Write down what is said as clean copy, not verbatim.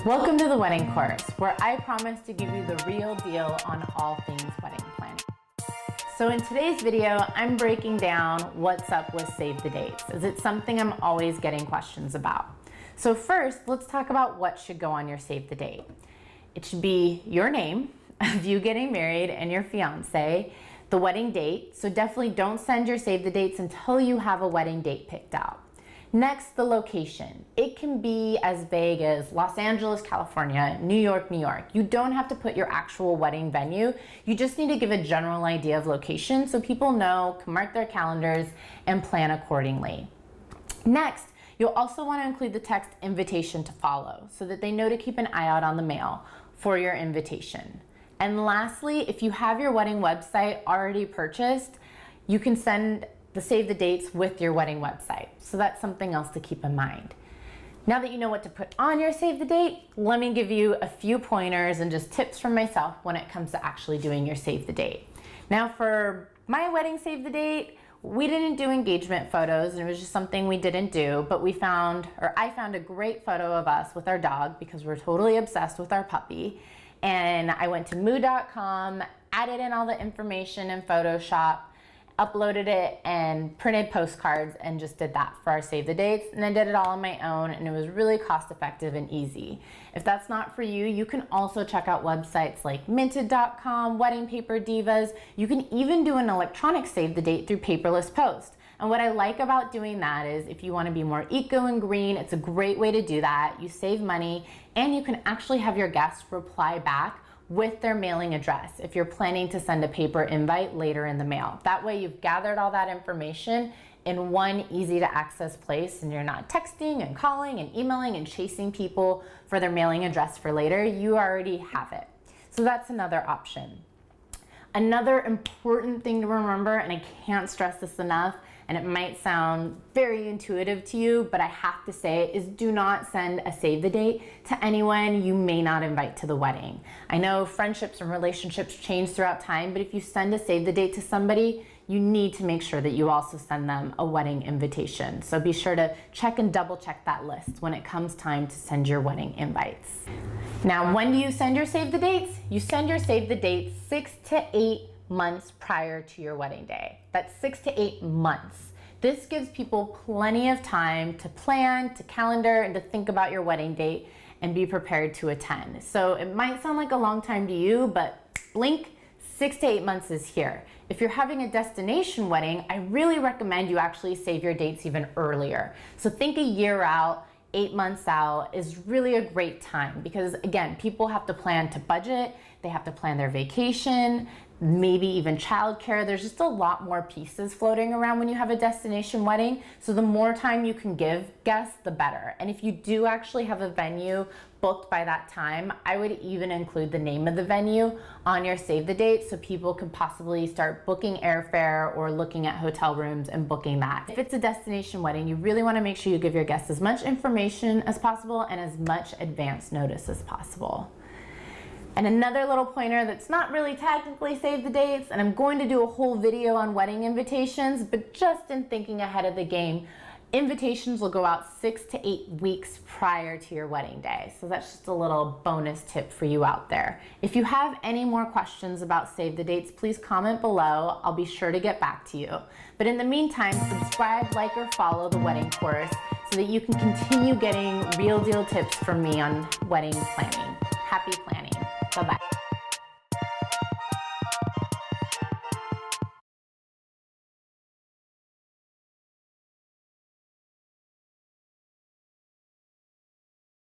Welcome to the wedding course, where I promise to give you the real deal on all things wedding planning. So in today's video, I'm breaking down what's up with save the dates, as it's something I'm always getting questions about. So first, let's talk about what should go on your save the date. It should be your name of you getting married and your fiance, the wedding date, so definitely don't send your save the dates until you have a wedding date picked out. Next, the location. It can be as vague as Los Angeles, California, New York, New York. You don't have to put your actual wedding venue. You just need to give a general idea of location so people know, can mark their calendars, and plan accordingly. Next, you'll also want to include the text invitation to follow so that they know to keep an eye out on the mail for your invitation. And lastly, if you have your wedding website already purchased, you can send the save the dates with your wedding website. So that's something else to keep in mind. Now that you know what to put on your save the date, let me give you a few pointers and just tips from myself when it comes to actually doing your save the date. Now for my wedding save the date, we didn't do engagement photos, and it was just something we didn't do, but I found a great photo of us with our dog because we're totally obsessed with our puppy. And I went to moo.com, added in all the information in Photoshop, uploaded it and printed postcards and just did that for our save the dates, and I did it all on my own, and it was really cost effective and easy. If that's not for you, you can also check out websites like minted.com, Wedding Paper Divas. You can even do an electronic save the date through paperless post. And what I like about doing that is if you want to be more eco and green, it's a great way to do that. You save money and you can actually have your guests reply back with their mailing address if you're planning to send a paper invite later in the mail. That way you've gathered all that information in one easy to access place, and you're not texting and calling and emailing and chasing people for their mailing address for later. You already have it. So that's another option. Another important thing to remember, and I can't stress this enough, and it might sound very intuitive to you, but I have to say it, is do not send a save the date to anyone you may not invite to the wedding. I know friendships and relationships change throughout time, but if you send a save the date to somebody, you need to make sure that you also send them a wedding invitation. So be sure to check and double check that list when it comes time to send your wedding invites. Now, when do you send your save the dates? You send your save the dates 6 to 8 months prior to your wedding day. That's 6 to 8 months. This gives people plenty of time to plan, to calendar, and to think about your wedding date and be prepared to attend. So it might sound like a long time to you, but blink, 6 to 8 months is here. If you're having a destination wedding, I really recommend you actually save your dates even earlier. So think a year out, 8 months out is really a great time because, again, people have to plan to budget, they have to plan their vacation, maybe even childcare. There's just a lot more pieces floating around when you have a destination wedding. So the more time you can give guests, the better. And if you do actually have a venue booked by that time, I would even include the name of the venue on your save the date so people can possibly start booking airfare or looking at hotel rooms and booking that. If it's a destination wedding, you really want to make sure you give your guests as much information as possible and as much advance notice as possible. And another little pointer that's not really technically save the dates, and I'm going to do a whole video on wedding invitations, but just in thinking ahead of the game, invitations will go out 6 to 8 weeks prior to your wedding day. So that's just a little bonus tip for you out there. If you have any more questions about save the dates, please comment below. I'll be sure to get back to you. But in the meantime, subscribe, like, or follow the wedding course so that you can continue getting real deal tips from me on wedding planning. Happy planning. Bye-bye.